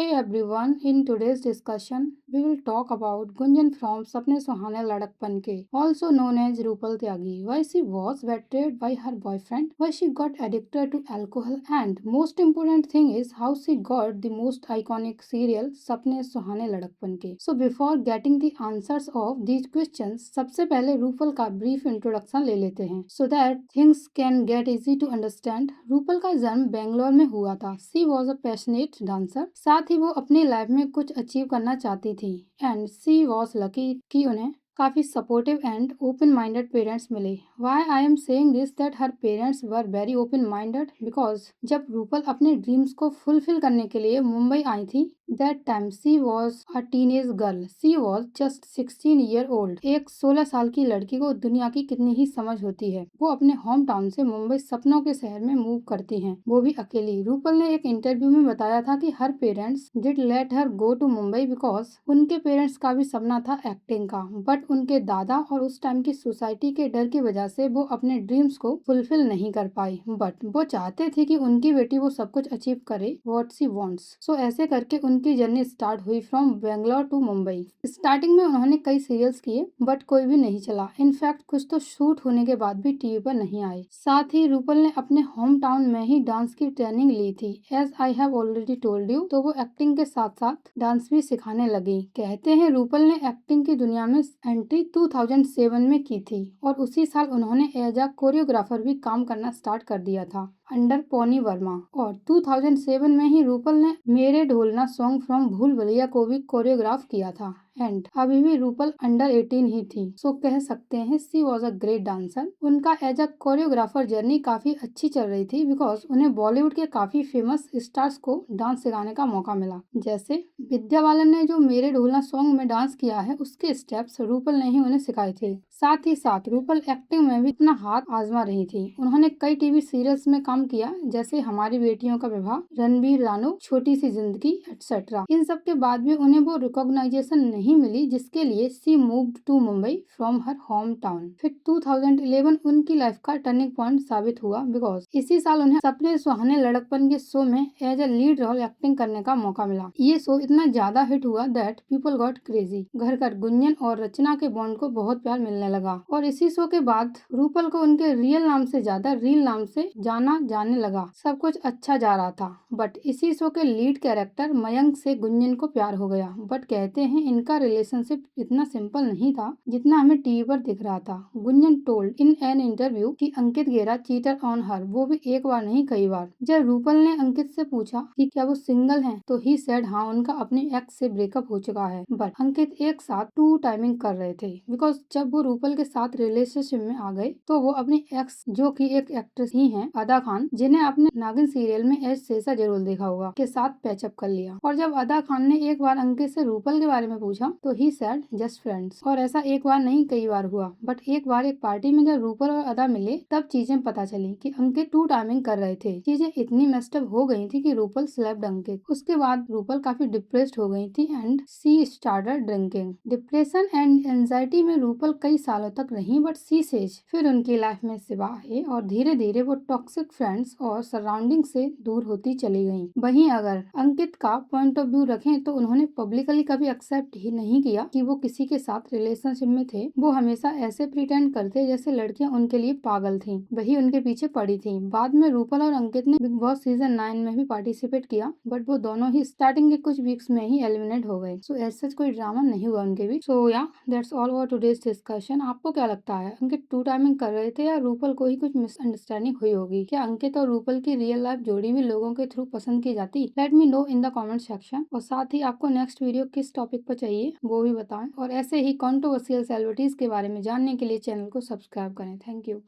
Hey everyone, in today's discussion, we will talk about Gunjan from Sapne Suhane Ladakpan Ke, also known as Rupal Tyagi, why she was betrayed by her boyfriend, why she got addicted to alcohol, and most important thing is how she got the most iconic serial Sapne Suhane Ladakpan Ke. So before getting the answers of these questions, सबसे पहले रूपल का brief introduction ले लेते हैं, so that things can get easy to understand. Rupal का जन्म बेंगलोर में हुआ था. She was a passionate dancer. साथ ही वो अपनी लाइफ में कुछ अचीव करना चाहती थी एंड सी वॉज लकी कि उन्हें काफी supportive and open minded parents मिले. Why I am saying this that her parents were very open minded because जब रूपल अपने ड्रीम्स को फुलफिल करने के लिए मुंबई आई थी, that time she was a teenage girl. She was just 16 year old. एक 16 साल की लड़की को दुनिया की कितनी ही समझ होती है. वो अपने होम टाउन से मुंबई सपनों के शहर में मूव करती हैं, वो भी अकेली. रूपल ने एक इंटरव्यू में बताया था कि her parents did let her go to Mumbai because उनके पेरेंट्स का भी सपना था एक्टिंग का, बट उनके दादा और उस टाइम की सोसाइटी के डर की वजह से वो अपने ड्रीम्स को फुलफिल नहीं कर पाई. बट वो चाहते थे कि उनकी बेटी वो सब कुछ अचीव करे व्हाट सी वांट्स. सो ऐसे करके उनकी जर्नी स्टार्ट हुई from Bangalore to Mumbai. Starting में उन्होंने कई सीरियल्स किए बट कोई भी नहीं चला. इनफैक्ट कुछ तो शूट होने के बाद भी टीवी पर नहीं आए. साथ ही रूपल ने अपने होम टाउन में ही डांस की ट्रेनिंग ली थी. As I have already told you, तो वो एक्टिंग के साथ साथ डांस भी सिखाने लगी. कहते हैं रूपल ने एक्टिंग की दुनिया में एंट्री 2007 में की थी और उसी साल उन्होंने एज अ कोरियोग्राफर भी काम करना स्टार्ट कर दिया था अंडर पोनी वर्मा. और 2007 में ही रूपल ने मेरे ढोलना सॉन्ग फ्रॉम भूल भुलैया को भी कोरियोग्राफ किया था. एंड अभी भी रूपल अंडर 18 ही थी. सो कह सकते हैं सी वॉज अ ग्रेट डांसर. उनका एज अ कोरियोग्राफर जर्नी काफी अच्छी चल रही थी बिकॉज उन्हें बॉलीवुड के काफी फेमस स्टार्स को डांस सिखाने का मौका मिला. जैसे विद्या बालन ने जो मेरे ढोलना सॉन्ग में डांस किया है, उसके स्टेप्स रूपल ने ही उन्हें सिखाए थे. साथ ही साथ रूपल एक्टिंग में भी अपना हाथ आजमा रही थी. उन्होंने कई टीवी सीरियल्स में काम किया जैसे हमारी बेटियों का विवाह, रणबीर रानो, छोटी सी जिंदगी एटसेट्रा. इन सब के बाद भी उन्हें वो रिकॉग्नाइजेशन नहीं मिली जिसके लिए she moved to Mumbai from her home town. फिर 2011 उनकी लाइफ का टर्निंग पॉइंट साबित हुआ बिकॉज इसी साल उन्हें सपने सुहाने लड़कपन के शो में as a lead role acting करने का मौका मिला. ये शो इतना ज्यादा हिट हुआ दैट पीपल गॉट क्रेजी. घर घर गुंजन और रचना के बॉन्ड को बहुत प्यार मिलने लगा और इसी शो के बाद रूपल को उनके रियल नाम से ज्यादा रील नाम से जाना जाने लगा. सब कुछ अच्छा जा रहा था बट इसी शो के लीड कैरेक्टर मयंक से गुंजन को प्यार हो गया. बट कहते हैं इनका रिलेशनशिप इतना सिंपल नहीं था जितना हमें टीवी पर दिख रहा था. Gunjan told in an interview कि अंकित गेरा चीटर ऑन हर, वो भी एक बार नहीं कई बार. जब रूपल ने अंकित से पूछा कि क्या वो सिंगल हैं, तो ही सेड हाँ, उनका अपने एक्स से ब्रेकअप हो चुका है. बट अंकित एक साथ टू टाइमिंग कर रहे थे बिकॉज जब वो रूपल के साथ रिलेशनशिप में आ गए तो वो अपनी एक्स जो कि एक एक्ट्रेस ही है, अदा खान, जिन्हें आपने नागिन सीरियल में एज शेषा जरूर देखा होगा, के साथ पैचअप कर लिया. और जब अदा खान ने एक बार अंकित से रूपल के बारे में पूछा तो ही सेड जस्ट फ्रेंड्स. और ऐसा एक बार नहीं कई बार हुआ. बट एक बार एक पार्टी में जब रूपल और अदा मिले तब चीजें पता चली कि अंकित टू टाइमिंग कर रहे थे. चीजें इतनी मेस्टअप हो गई थी कि रूपल स्लैप्ड अंकित. उसके बाद रूपल काफी डिप्रेस्ड हो गई थी and she started drinking. Depression and anxiety में रूपल कई सालों तक रही बट सी सेज. फिर उनकी लाइफ में शिवा आए और धीरे धीरे वो टॉक्सिक फ्रेंड्स और सराउंडिंग से दूर होती चली गयी. वहीं अगर अंकित का पॉइंट ऑफ व्यू रखें तो उन्होंने पब्लिकली कभी एक्सेप्ट ही नहीं किया कि वो किसी के साथ रिलेशनशिप में थे. वो हमेशा ऐसे प्रिटेंड करते जैसे लड़कियां उनके लिए पागल थीं, वही उनके पीछे पड़ी थी. बाद में रूपल और अंकित ने बिग बॉस सीजन 9 में भी पार्टिसिपेट किया बट वो दोनों ही स्टार्टिंग के कुछ वीक्स में ही एलिमिनेट हो गए. सो ऐसा कोई ड्रामा नहीं हुआ उनके बीच. सो या that's all for today's discussion. आपको क्या लगता है, अंकित टू टाइमिंग कर रहे थे या रूपल को ही कुछ मिसअंडरस्टैंडिंग हुई होगी? क्या अंकित और रूपल की रियल लाइफ जोड़ी भी लोगों के थ्रू पसंद की जाती? Let me know in the comment section. और साथ ही आपको नेक्स्ट वीडियो किस टॉपिक पर चाहिए वो भी बताएं. और ऐसे ही कॉन्ट्रोवर्शियल सेलिब्रिटीज के बारे में जानने के लिए चैनल को सब्सक्राइब करें. Thank you.